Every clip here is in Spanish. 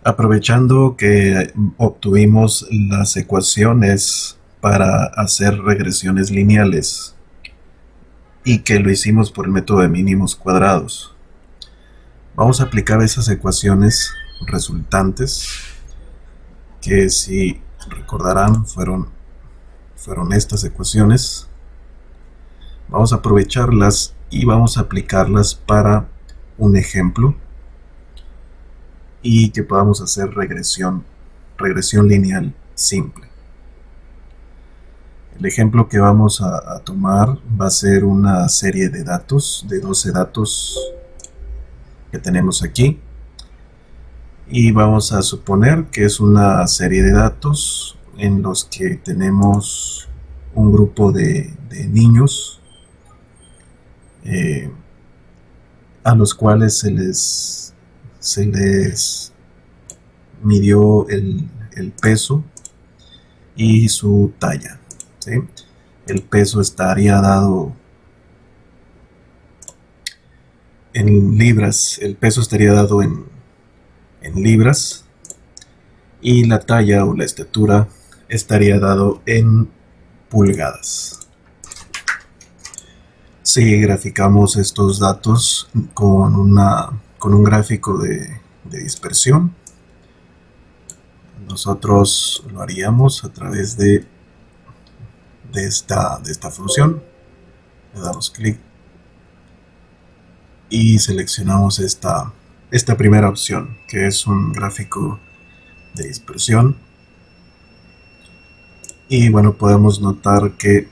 Aprovechando que obtuvimos las ecuaciones para hacer regresiones lineales y que lo hicimos por el método de mínimos cuadrados, vamos a aplicar esas ecuaciones resultantes que, si recordarán, fueron estas ecuaciones. Vamos a aprovecharlas y vamos a aplicarlas para un ejemplo y que podamos hacer regresión lineal simple. El ejemplo que vamos a tomar va a ser una serie de datos, de 12 datos que tenemos aquí, y vamos a suponer que es una serie de datos en los que tenemos un grupo de niños a los cuales se les midió el peso y su talla, ¿sí? El peso estaría dado en libras, en libras, y la talla o la estatura estaría dado en pulgadas. Si graficamos estos datos con un gráfico de dispersión, nosotros lo haríamos a través de esta función. Le damos clic y seleccionamos esta primera opción, que es un gráfico de dispersión. Y bueno, podemos notar que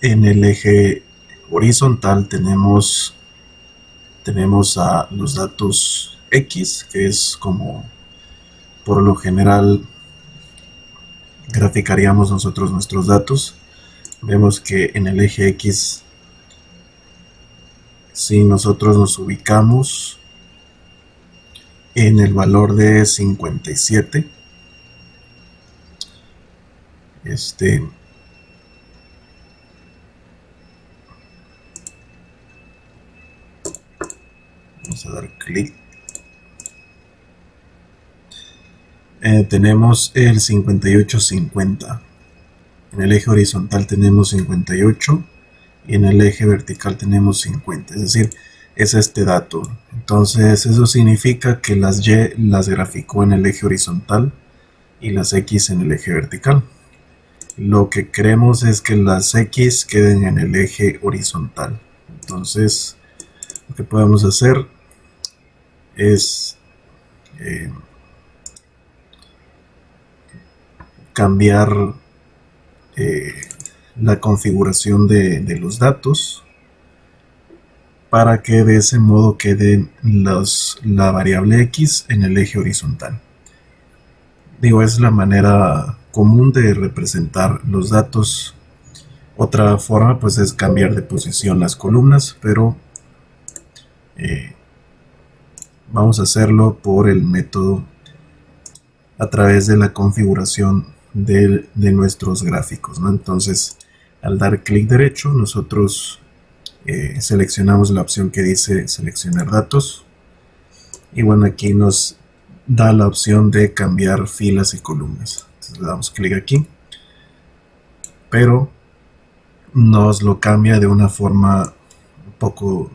en el eje horizontal tenemos a los datos X, que es como por lo general graficaríamos nosotros nuestros datos. Vemos que en el eje X, si nosotros nos ubicamos en el valor de 57, vamos a dar clic. Tenemos el 58-50. En el eje horizontal tenemos 58 y en el eje vertical tenemos 50. Es decir, es este dato. Entonces eso significa que las Y las graficó en el eje horizontal y las X en el eje vertical. Lo que queremos es que las X queden en el eje horizontal. Entonces lo que podemos hacer es cambiar la configuración de los datos para que de ese modo quede la variable X en el eje horizontal. Digo, es la manera común de representar los datos. Otra forma pues es cambiar de posición las columnas, pero vamos a hacerlo por el método a través de la configuración de nuestros gráficos, ¿no? Entonces, al dar clic derecho, nosotros seleccionamos la opción que dice seleccionar datos, y bueno, aquí nos da la opción de cambiar filas y columnas. Entonces le damos clic aquí, pero nos lo cambia de una forma un poco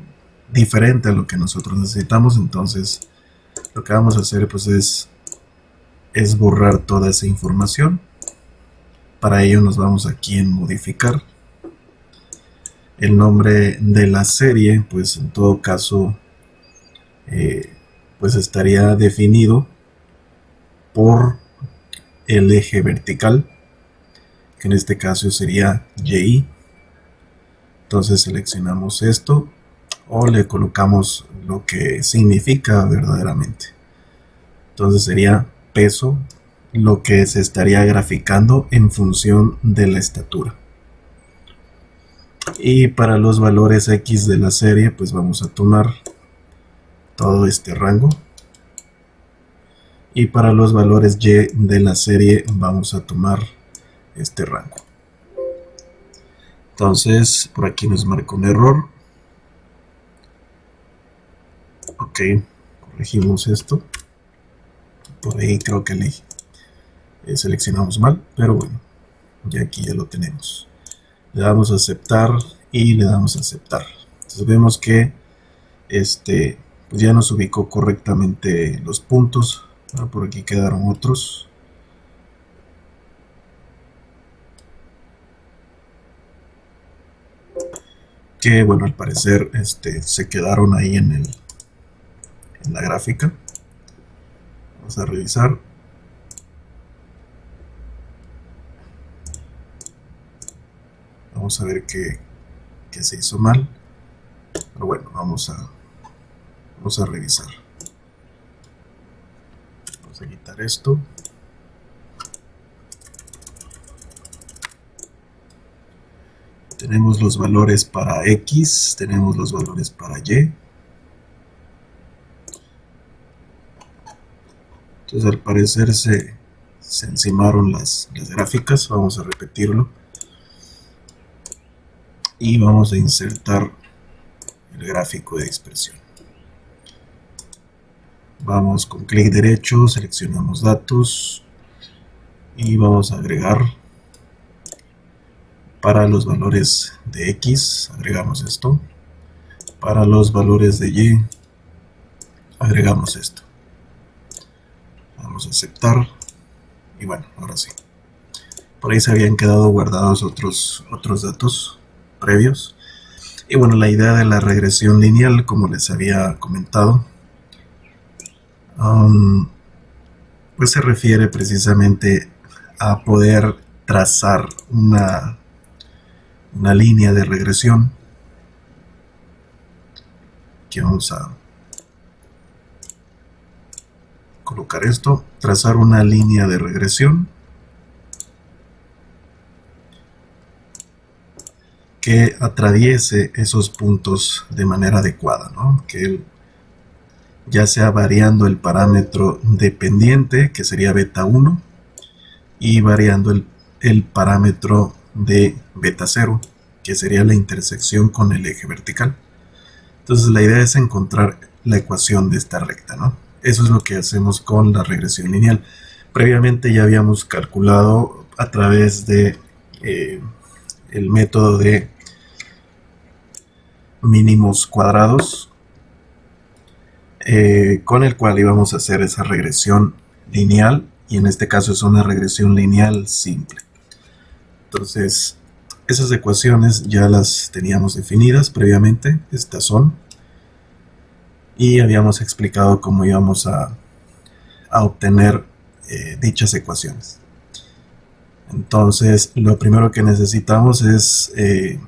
diferente a lo que nosotros necesitamos. Entonces lo que vamos a hacer pues es borrar toda esa información. Para ello nos vamos aquí en modificar. El nombre de la serie, pues en todo caso pues estaría definido por el eje vertical, que en este caso sería Y. Entonces seleccionamos esto o le colocamos lo que significa verdaderamente. Entonces sería peso, lo que se estaría graficando en función de la estatura. Y para los valores X de la serie, pues vamos a tomar todo este rango. Y para los valores Y de la serie vamos a tomar este rango. Entonces por aquí nos marca un error. Ok, Corregimos esto. Por ahí creo que seleccionamos mal, pero bueno, ya aquí ya lo tenemos. Le damos a aceptar y le damos a aceptar. Entonces vemos que pues ya nos ubicó correctamente los puntos. Por aquí quedaron otros. Que bueno, al parecer se quedaron ahí en la gráfica. Vamos a revisar. Vamos a ver qué se hizo mal. Pero bueno, vamos a revisar. Vamos a quitar esto. Tenemos los valores para X, tenemos los valores para Y. Entonces al parecer se encimaron las gráficas. Vamos a repetirlo. Y vamos a insertar el gráfico de dispersión. Vamos con clic derecho, seleccionamos datos y vamos a agregar. Para los valores de X agregamos esto. Para los valores de Y agregamos esto. Vamos a aceptar. Y bueno, ahora sí. Por ahí se habían quedado guardados otros datos previos. Y bueno, la idea de la regresión lineal, como les había comentado, pues se refiere precisamente a poder trazar una línea de regresión. Aquí vamos a colocar esto, trazar una línea de regresión que atraviese esos puntos de manera adecuada, ¿no? Que ya sea variando el parámetro dependiente, que sería beta 1, y variando el parámetro de beta 0, que sería la intersección con el eje vertical. Entonces la idea es encontrar la ecuación de esta recta, ¿no? Eso es lo que hacemos con la regresión lineal. Previamente ya habíamos calculado a través de el método de mínimos cuadrados, con el cual íbamos a hacer esa regresión lineal, y en este caso es una regresión lineal simple. Entonces esas ecuaciones ya las teníamos definidas previamente, estas son, y habíamos explicado cómo íbamos a obtener dichas ecuaciones. Entonces lo primero que necesitamos es el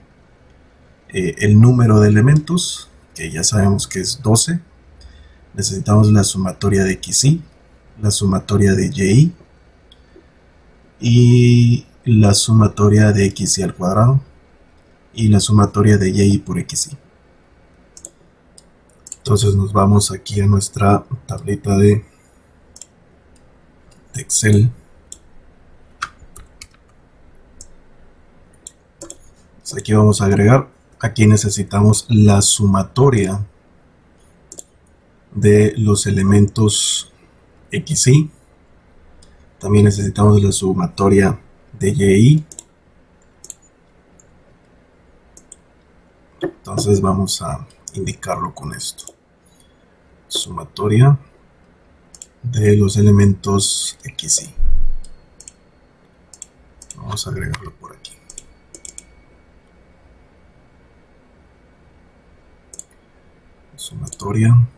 número de elementos, que ya sabemos que es 12. Necesitamos la sumatoria de XY, la sumatoria de YY y la sumatoria de XY al cuadrado y la sumatoria de YY por XY. Entonces nos vamos aquí a nuestra tablita de Excel. Pues aquí vamos a agregar, aquí necesitamos la sumatoria de los elementos XY. También necesitamos la sumatoria de YY. Entonces vamos a indicarlo con esto. Sumatoria de los elementos XY. Vamos a agregarlo por aquí. Sumatoria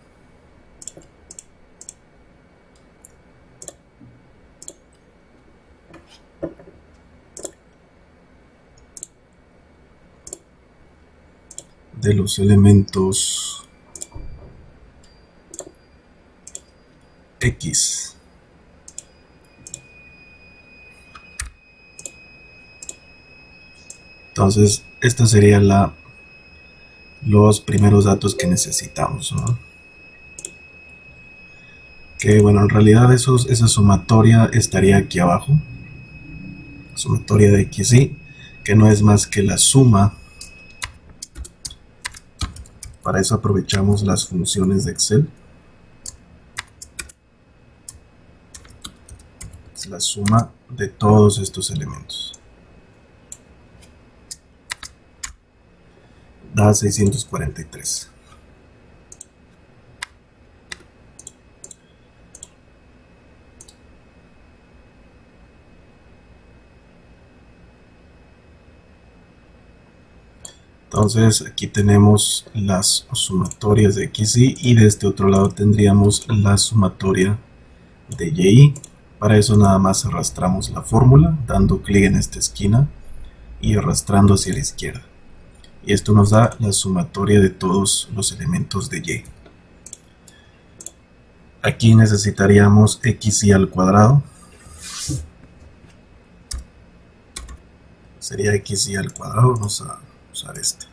de los elementos X. Entonces esta sería los primeros datos que necesitamos, ¿no? Que bueno, en realidad esa sumatoria estaría aquí abajo, sumatoria de XY, que no es más que la suma. Para eso aprovechamos las funciones de Excel. es la suma de todos estos elementos. Da 643. Entonces aquí tenemos las sumatorias de XY y de este otro lado tendríamos la sumatoria de YI. Para eso nada más arrastramos la fórmula dando clic en esta esquina y arrastrando hacia la izquierda. Y esto nos da la sumatoria de todos los elementos de Y. Aquí necesitaríamos XY al cuadrado. Sería XY al cuadrado. Vamos a usar este.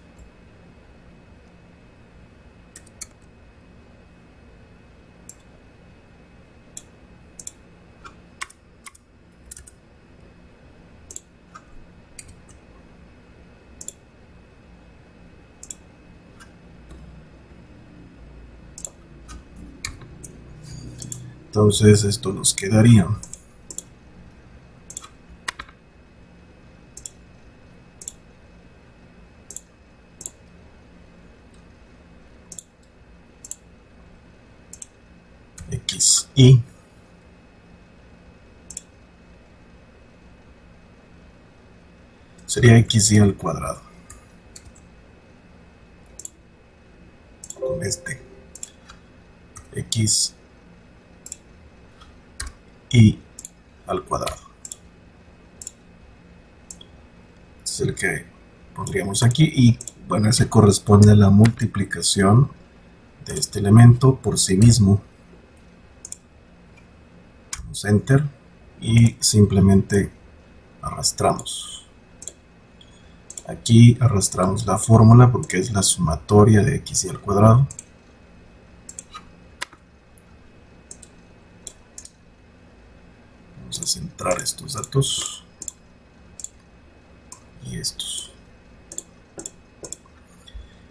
Entonces esto nos quedaría XY sería XY al cuadrado con este XY al cuadrado. Este es el que pondríamos aquí y bueno, ese corresponde a la multiplicación de este elemento por sí mismo. Damos enter y simplemente arrastramos. Aquí arrastramos la fórmula porque es la sumatoria de XY al cuadrado. Vamos a centrar estos datos y estos.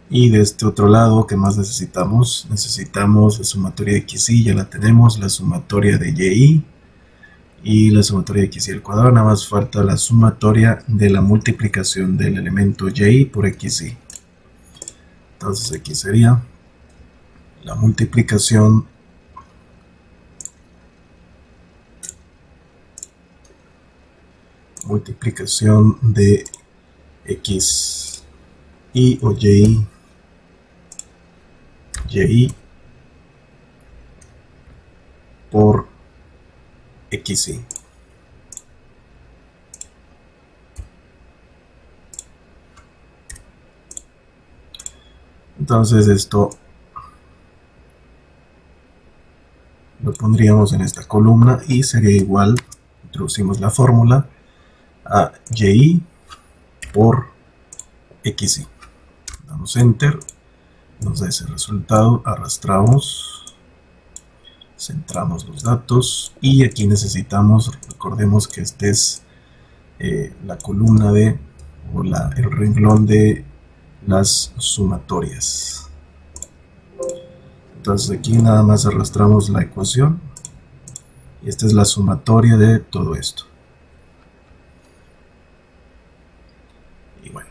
Y de este otro lado, ¿qué más necesitamos? Necesitamos la sumatoria de XY, ya la tenemos, la sumatoria de YI y la sumatoria de XY al cuadrado. Nada más falta la sumatoria de la multiplicación del elemento YI por XY. Entonces aquí sería la multiplicación de XY o YI por XY. Entonces esto lo pondríamos en esta columna y sería igual, introducimos la fórmula, a YI por XY. Damos enter, nos da ese resultado, arrastramos, centramos los datos y aquí necesitamos, recordemos que este es la columna de, o el renglón de las sumatorias. Entonces aquí nada más arrastramos la ecuación y esta es la sumatoria de todo esto. Y bueno,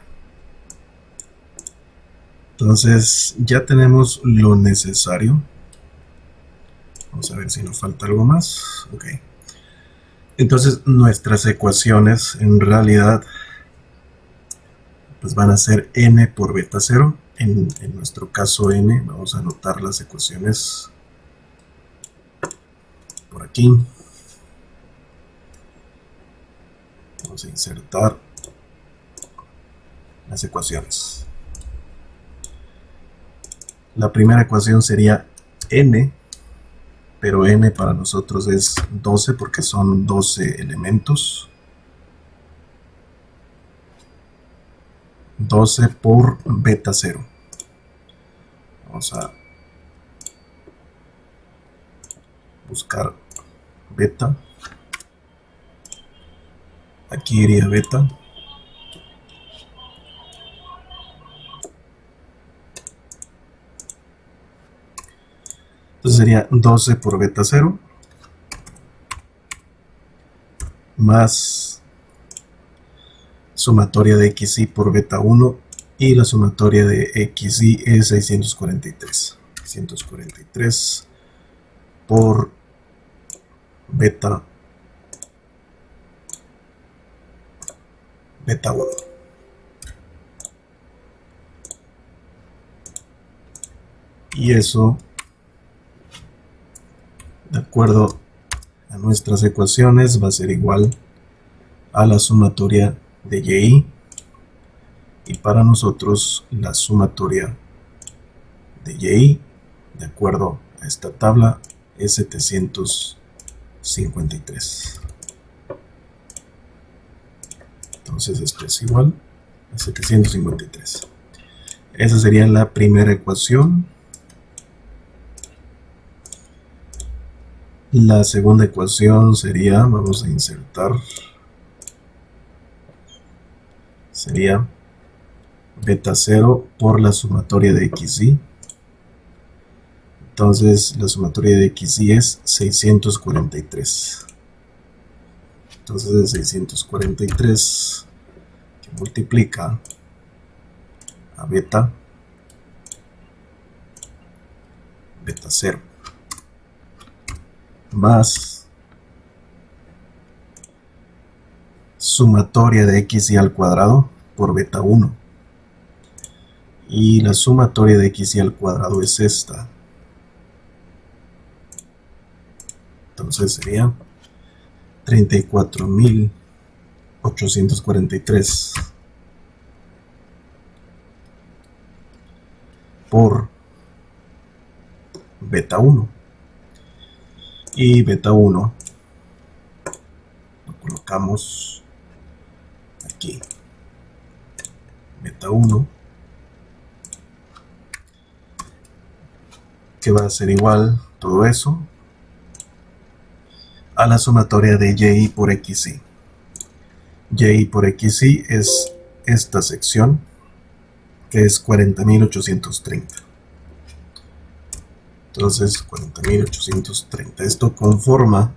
entonces ya tenemos lo necesario. Vamos a ver si nos falta algo más. Ok. Entonces nuestras ecuaciones en realidad pues van a ser n por beta 0. En nuestro caso n, vamos a anotar las ecuaciones por aquí. Vamos a insertar las ecuaciones. La primera ecuación sería n, pero n para nosotros es 12 porque son 12 elementos. 12 por beta 0. Vamos a buscar beta. Aquí iría beta. Entonces sería 12 por beta 0. más sumatoria de xy por beta 1, y la sumatoria de xy es 643. 643 por beta 1. Y eso, de acuerdo a nuestras ecuaciones, va a ser igual a la sumatoria de y. Y para nosotros la sumatoria de y, de acuerdo a esta tabla, es 753. Entonces esto es igual a 753. Esa sería la primera ecuación. La segunda ecuación sería, vamos a insertar, sería beta 0 por la sumatoria de xy. Entonces la sumatoria de xy es 643. Entonces de 643 que multiplica a beta 0 más sumatoria de xy al cuadrado por beta 1. Y la sumatoria de xy al cuadrado es esta. Entonces sería 34.843 por beta 1. Y beta 1 lo colocamos aquí. Beta 1, que va a ser igual todo eso a la sumatoria de y por xy. Y por xy es esta sección, que es 40.830. Entonces 40.830. Esto conforma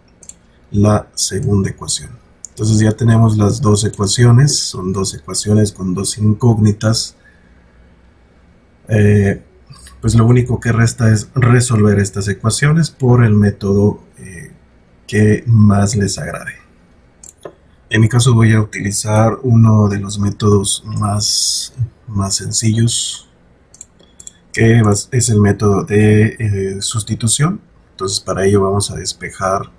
la segunda ecuación. Entonces ya tenemos las dos ecuaciones. Son dos ecuaciones con dos incógnitas. Pues lo único que resta es resolver estas ecuaciones por el método que más les agrade. En mi caso voy a utilizar uno de los métodos más sencillos, que es el método de sustitución. Entonces para ello vamos a despejar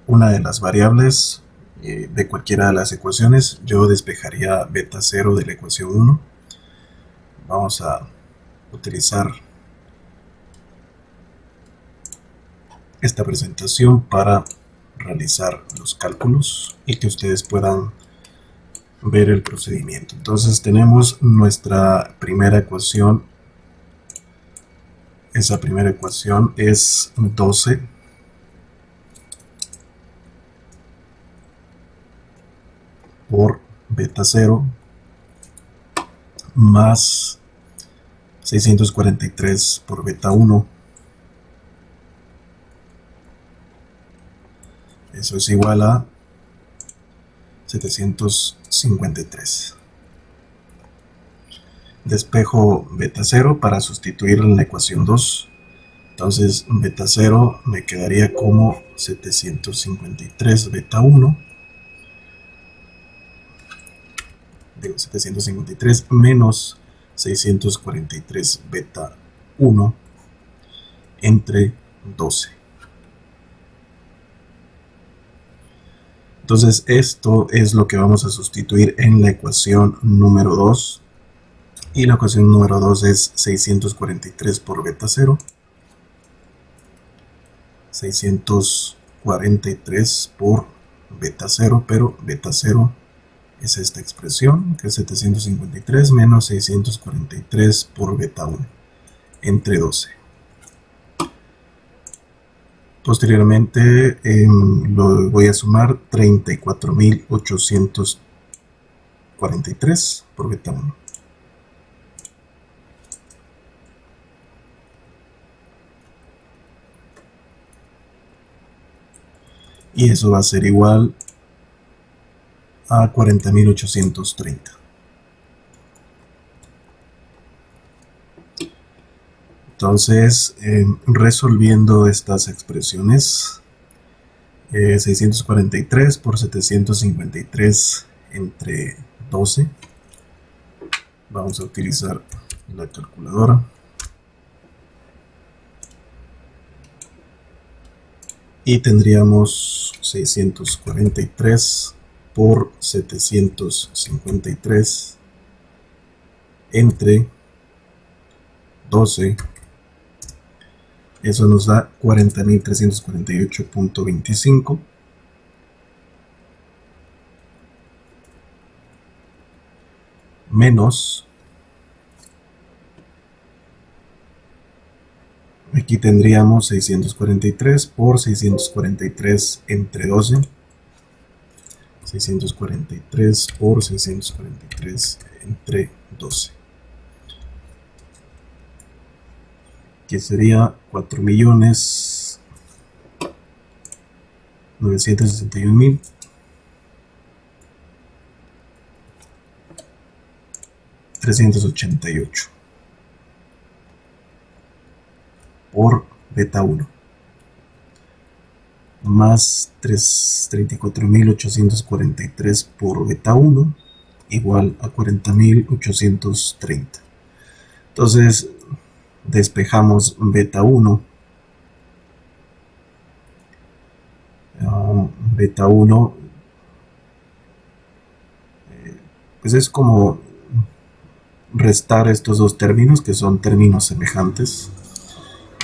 una de las variables de cualquiera de las ecuaciones. Yo despejaría beta 0 de la ecuación 1. Vamos a utilizar esta presentación para realizar los cálculos y que ustedes puedan ver el procedimiento. Entonces tenemos nuestra primera ecuación. Esa primera ecuación es 12 por beta 0 más 643 por beta 1. Eso es igual a 753. Despejo beta 0 para sustituir en la ecuación 2. Entonces beta 0 me quedaría como 753 beta 1. Digo 753 menos 643 beta 1 entre 12. Entonces esto es lo que vamos a sustituir en la ecuación número 2. Y la ecuación número 2 es 643 por beta 0. 643 por beta 0, pero beta 0 es esta expresión, que es 753 menos 643 por beta 1, entre 12. Posteriormente lo voy a sumar 34.843 por beta 1. y eso va a ser igual a 40.830. Entonces, resolviendo estas expresiones, 643 por 753 entre 12, vamos a utilizar la calculadora. Y tendríamos 643 por 753 entre 12. Eso nos da 40.348.25. Menos, aquí tendríamos 643 por 643 entre 12. 643 por 643 entre 12. Que sería 4.961.388 por beta 1 más 34.843 por beta 1 igual a 40.830. Entonces despejamos beta 1. Beta 1 pues es como restar estos dos términos que son términos semejantes.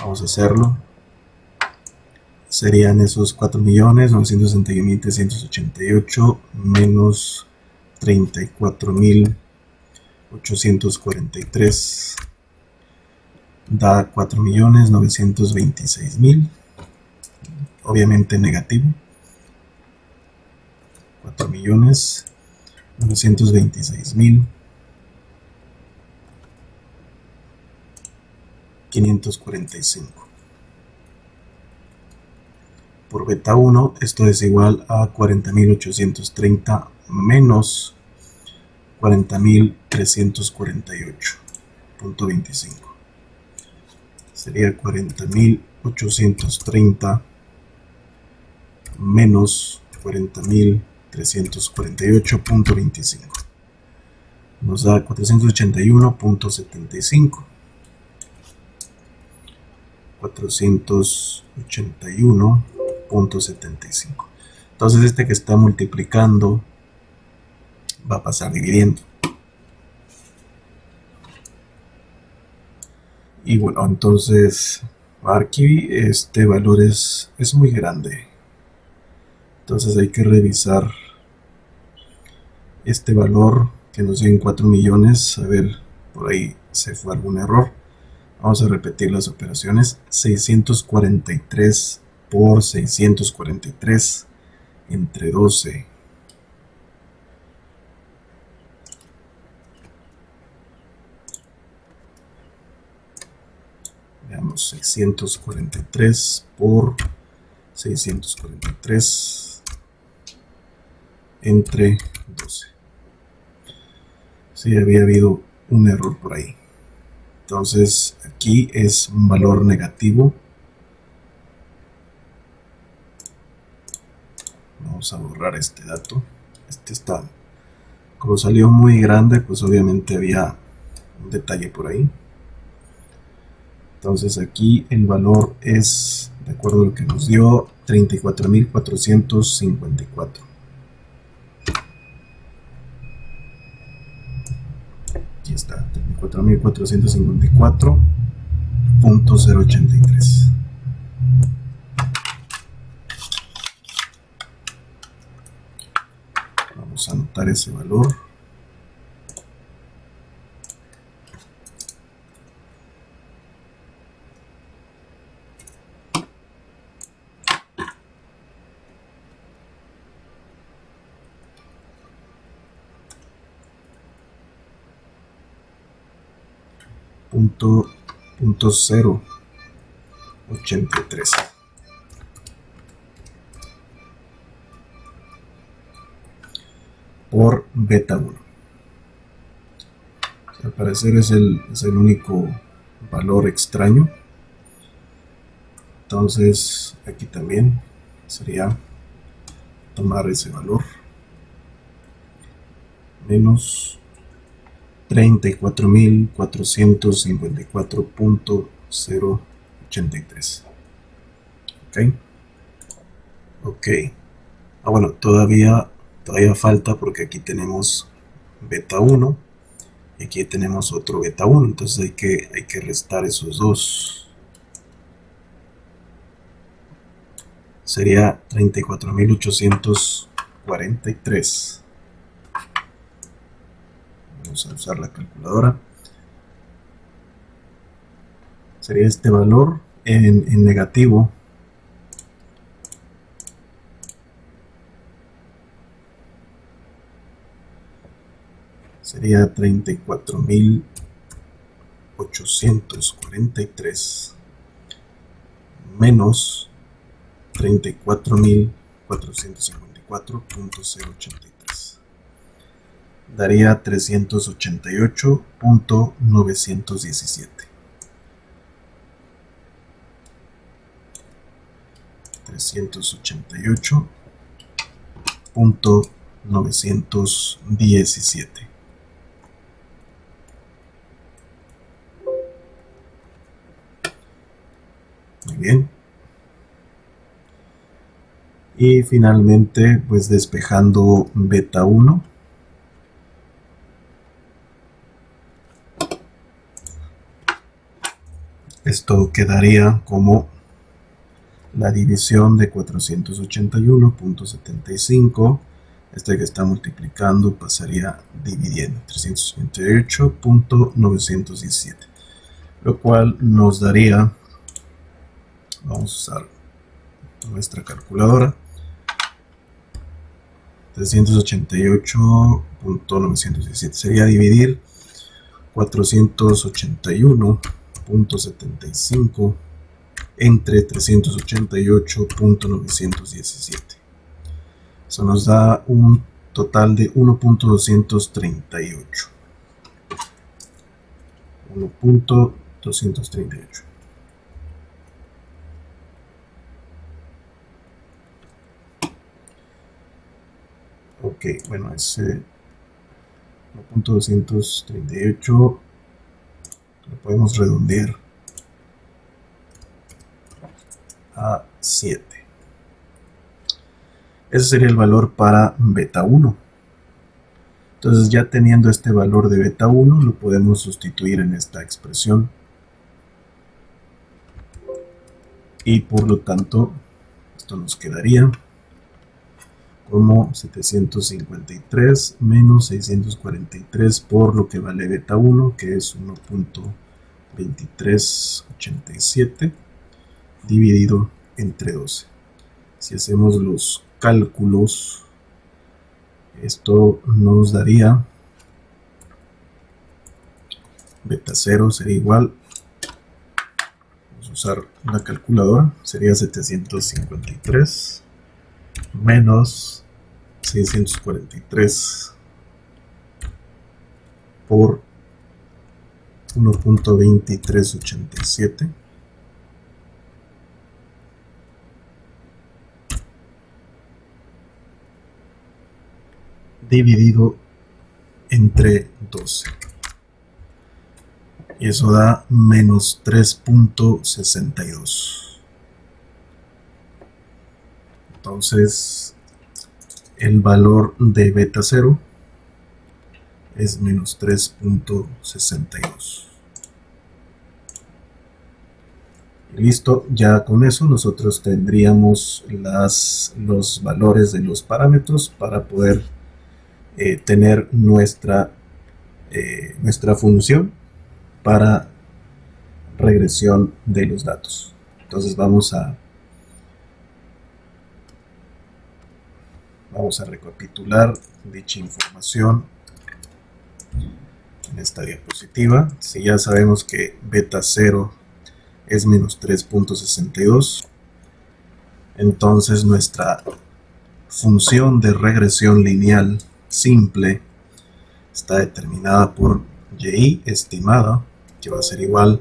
Vamos a hacerlo. Serían esos 4.961.388 menos 34.843 da 4.926.000, obviamente negativo. 4.926.545 por beta 1. Esto es igual a 40.830 menos 40.348.25. Sería 40.830 menos 40.348.25. Nos da 481.75. 481.75. Entonces este que está multiplicando va a pasar dividiendo. Y bueno, entonces aquí este valor es muy grande. Entonces hay que revisar este valor que nos dio en 4 millones. A ver, por ahí se fue algún error. Vamos a repetir las operaciones. 643 por 643 entre 12. Veamos, 643 por 643 entre 12. Sí, había habido un error por ahí. Entonces aquí es un valor negativo. Vamos a borrar este dato. Este está, como salió muy grande, pues obviamente había un detalle por ahí. Entonces aquí el valor es, de acuerdo a lo que nos dio, 34.454. Aquí está, 34.454.083. Vamos a anotar ese valor. Punto 083. por beta 1. Al parecer es el único valor extraño. Entonces aquí también sería tomar ese valor menos 34.454.083. Ok. Bueno, todavía falta porque aquí tenemos beta 1 y aquí tenemos otro beta 1, entonces hay que restar esos dos. Sería 34.843. Vamos a usar la calculadora. Sería este valor en negativo. Sería 34.843 menos 34.454.083. Daría 388.917. 388.917. Muy bien. Y finalmente, pues despejando beta 1. Esto quedaría como la división de 481.75. Este que está multiplicando pasaría dividiendo 388.917. Lo cual nos daría, vamos a usar nuestra calculadora, 388.917 sería dividir 481.75 entre 388.917. Eso nos da un total de 1.238. 1.238. Ok, bueno, ese 1.238 lo podemos redondear a 7. Ese sería el valor para beta 1. Entonces, ya teniendo este valor de beta 1, lo podemos sustituir en esta expresión. Y por lo tanto, esto nos quedaría como 753 menos 643 por lo que vale beta 1, que es 1.2387 dividido entre 12. Si hacemos los cálculos, esto nos daría beta 0 sería igual, vamos a usar la calculadora, sería 753 menos 643 por 1.2387 dividido entre 12. Y eso da menos 3.62. Entonces, el valor de beta 0 es menos 3.62. Listo, ya con eso nosotros tendríamos los valores de los parámetros para poder tener nuestra función para regresión de los datos. Entonces vamos a recapitular dicha información en esta diapositiva. Si ya sabemos que beta 0 es menos 3.62, entonces nuestra función de regresión lineal simple está determinada por y estimada, que va a ser igual,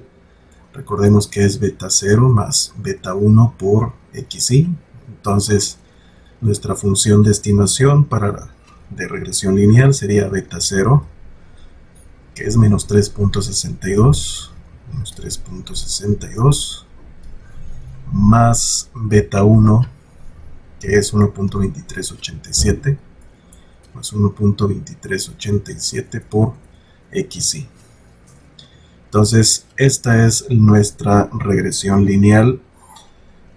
recordemos que es beta 0 más beta 1 por xy. Entonces nuestra función de estimación de regresión lineal sería beta 0, que es menos 3.62, más beta 1, que es 1.2387, más 1.2387 por xy. Entonces esta es nuestra regresión lineal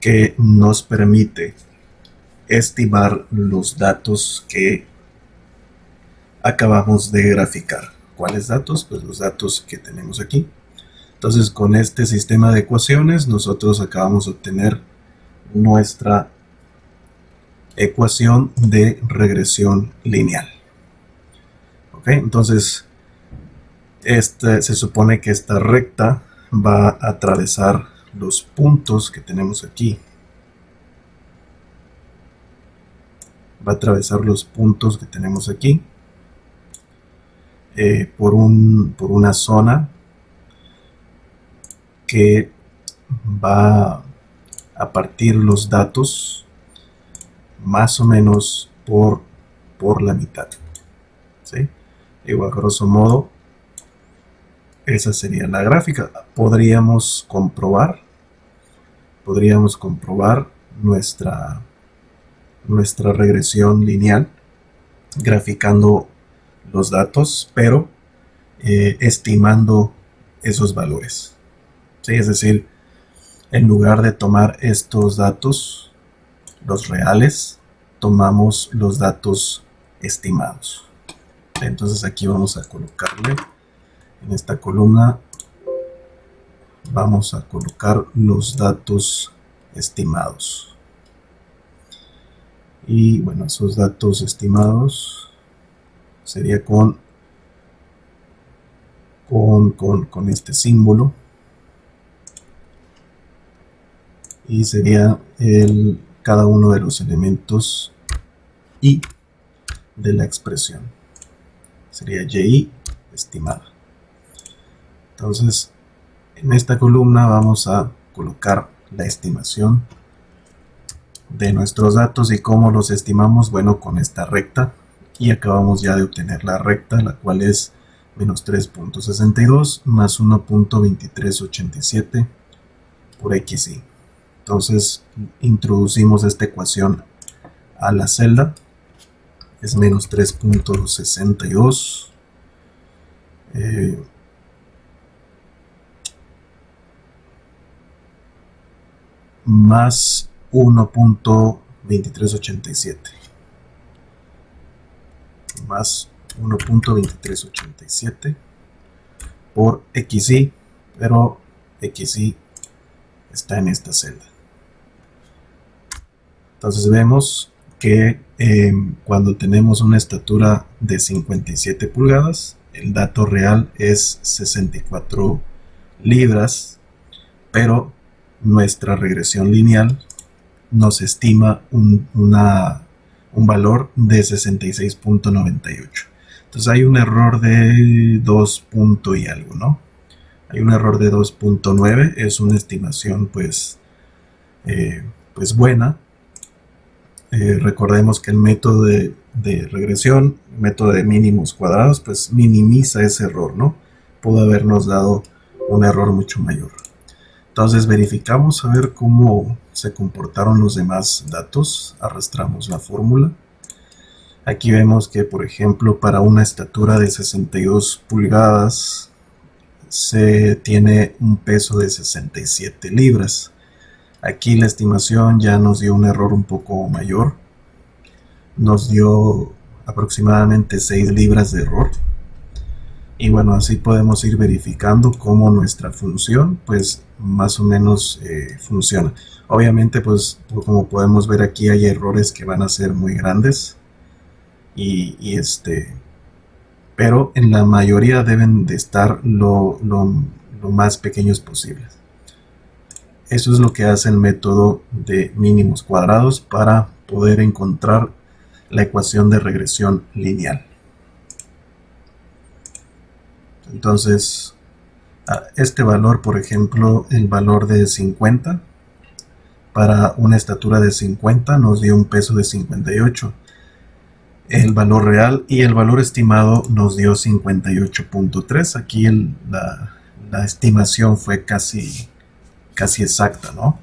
que nos permite estimar los datos que acabamos de graficar. ¿Cuáles datos? Pues los datos que tenemos aquí. Entonces con este sistema de ecuaciones nosotros acabamos de obtener nuestra ecuación de regresión lineal. ¿Ok? Entonces se supone que esta recta va a atravesar los puntos que tenemos aquí. Va a atravesar los puntos que tenemos aquí por una zona que va a partir los datos más o menos por la mitad, ¿sí? Digo, a grosso modo, esa sería la gráfica. Podríamos comprobar nuestra regresión lineal graficando los datos, pero estimando esos valores, ¿sí? Es decir, en lugar de tomar estos datos, los reales, tomamos los datos estimados. Entonces aquí vamos a colocarle, en esta columna, vamos a colocar los datos estimados. Y bueno, esos datos estimados sería con este símbolo, y sería cada uno de los elementos y de la expresión. Sería y estimada. Entonces en esta columna vamos a colocar la estimación de nuestros datos. ¿Y cómo los estimamos? Bueno, con esta recta, y acabamos ya de obtener la recta, la cual es menos 3.62 más 1.2387 por xy. Entonces introducimos esta ecuación a la celda, es menos 3.62 más 1.2387 más 1.2387 por xy, pero xy está en esta celda. Entonces vemos que cuando tenemos una estatura de 57 pulgadas, el dato real es 64 libras, pero nuestra regresión lineal nos estima un valor de 66.98. Entonces hay un error de 2 punto y algo, ¿no? Hay un error de 2.9, es una estimación pues buena. Recordemos que el método de regresión, el método de mínimos cuadrados, pues minimiza ese error, ¿no? Pudo habernos dado un error mucho mayor. Entonces verificamos a ver cómo se comportaron los demás datos. Arrastramos la fórmula. Aquí vemos que, por ejemplo, para una estatura de 62 pulgadas se tiene un peso de 67 libras. Aquí la estimación ya nos dio un error un poco mayor. Nos dio aproximadamente 6 libras de error. Y bueno, así podemos ir verificando cómo nuestra función pues más o menos funciona. Obviamente pues como podemos ver aquí hay errores que van a ser muy grandes pero en la mayoría deben de estar lo más pequeños posibles. Eso es lo que hace el método de mínimos cuadrados para poder encontrar la ecuación de regresión lineal. Entonces, este valor, por ejemplo, el valor de 50, para una estatura de 50 nos dio un peso de 58. El valor real y el valor estimado nos dio 58.3. Aquí la estimación fue casi exacta, ¿no?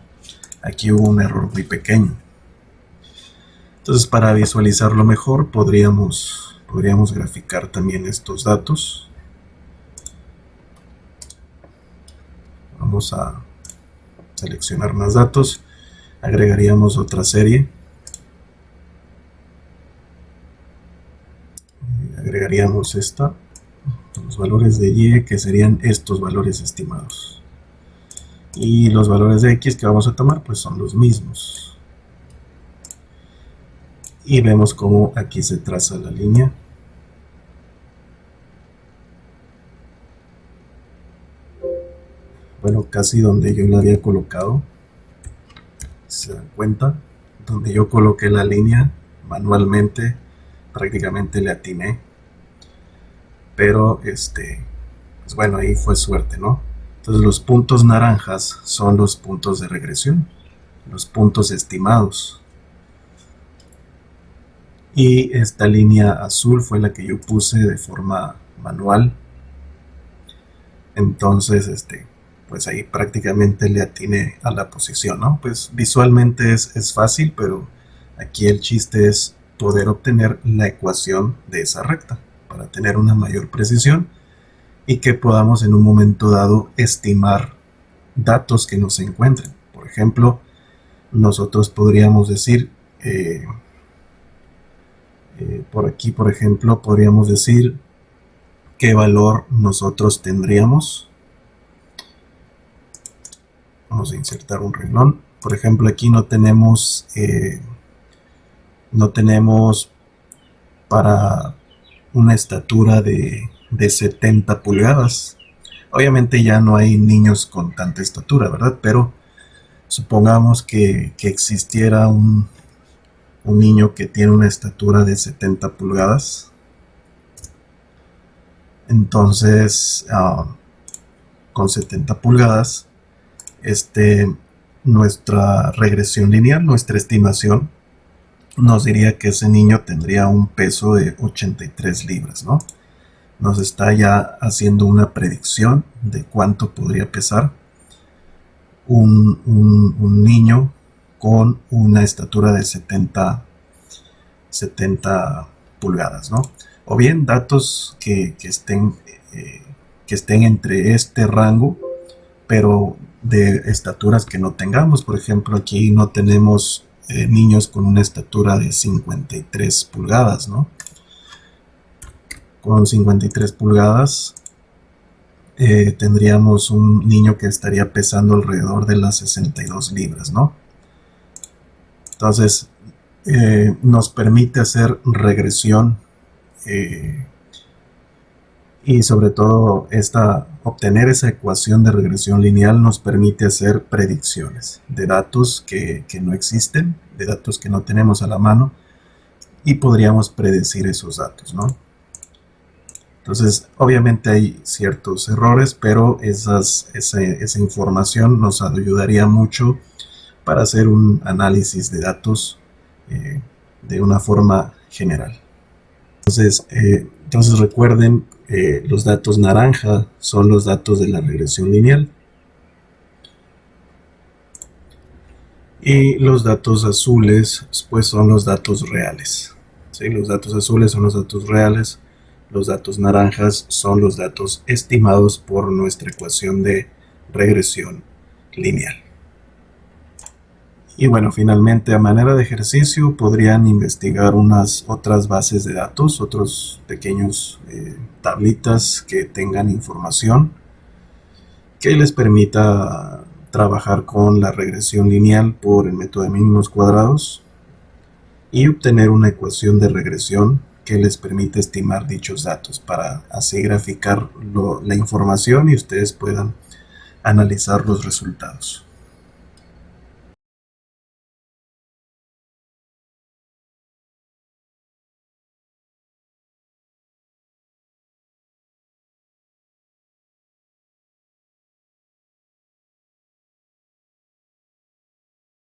Aquí hubo un error muy pequeño. Entonces, para visualizarlo mejor, podríamos graficar también estos datos. Vamos a seleccionar más datos. Agregaríamos otra serie. Agregaríamos esta, los valores de Y, que serían estos valores estimados. Y los valores de X que vamos a tomar, pues son los mismos. Y vemos cómo aquí se traza la línea. Bueno, casi donde yo la había colocado. Se dan cuenta, donde yo coloqué la línea manualmente, prácticamente le atiné. Pero pues bueno, ahí fue suerte, ¿no? Entonces los puntos naranjas son los puntos de regresión, los puntos estimados. Y esta línea azul fue la que yo puse de forma manual. Entonces, pues ahí prácticamente le atiné a la posición, ¿no? Pues visualmente es fácil, pero aquí el chiste es poder obtener la ecuación de esa recta para tener una mayor precisión y que podamos en un momento dado estimar datos que nos encuentren. Por ejemplo, nosotros podríamos decir, por aquí, por ejemplo, podríamos decir qué valor nosotros tendríamos. Vamos a insertar un renglón. Por ejemplo, aquí no tenemos para una estatura de 70 pulgadas. Obviamente ya no hay niños con tanta estatura, ¿verdad? Pero supongamos que existiera un niño que tiene una estatura de 70 pulgadas. Entonces, con 70 pulgadas, nuestra regresión lineal, nuestra estimación, nos diría que ese niño tendría un peso de 83 libras, ¿no? Nos está ya haciendo una predicción de cuánto podría pesar un niño con una estatura de 70 pulgadas, ¿no? O bien datos que estén entre este rango, pero de estaturas que no tengamos. Por ejemplo, aquí no tenemos niños con una estatura de 53 pulgadas, ¿no? Con 53 pulgadas tendríamos un niño que estaría pesando alrededor de las 62 libras, ¿no? Entonces, nos permite hacer regresión y sobre todo obtener esa ecuación de regresión lineal nos permite hacer predicciones de datos que no existen, de datos que no tenemos a la mano, y podríamos predecir esos datos, ¿no? Entonces, obviamente hay ciertos errores, pero esa información nos ayudaría mucho para hacer un análisis de datos de una forma general. Entonces recuerden, los datos naranja son los datos de la regresión lineal y los datos azules pues son los datos reales, ¿sí? Los datos azules son los datos reales, los datos naranjas son los datos estimados por nuestra ecuación de regresión lineal. Y bueno, finalmente, a manera de ejercicio, podrían investigar unas otras bases de datos, otros pequeños tablitas que tengan información que les permita trabajar con la regresión lineal por el método de mínimos cuadrados y obtener una ecuación de regresión que les permite estimar dichos datos para así graficar la información y ustedes puedan analizar los resultados.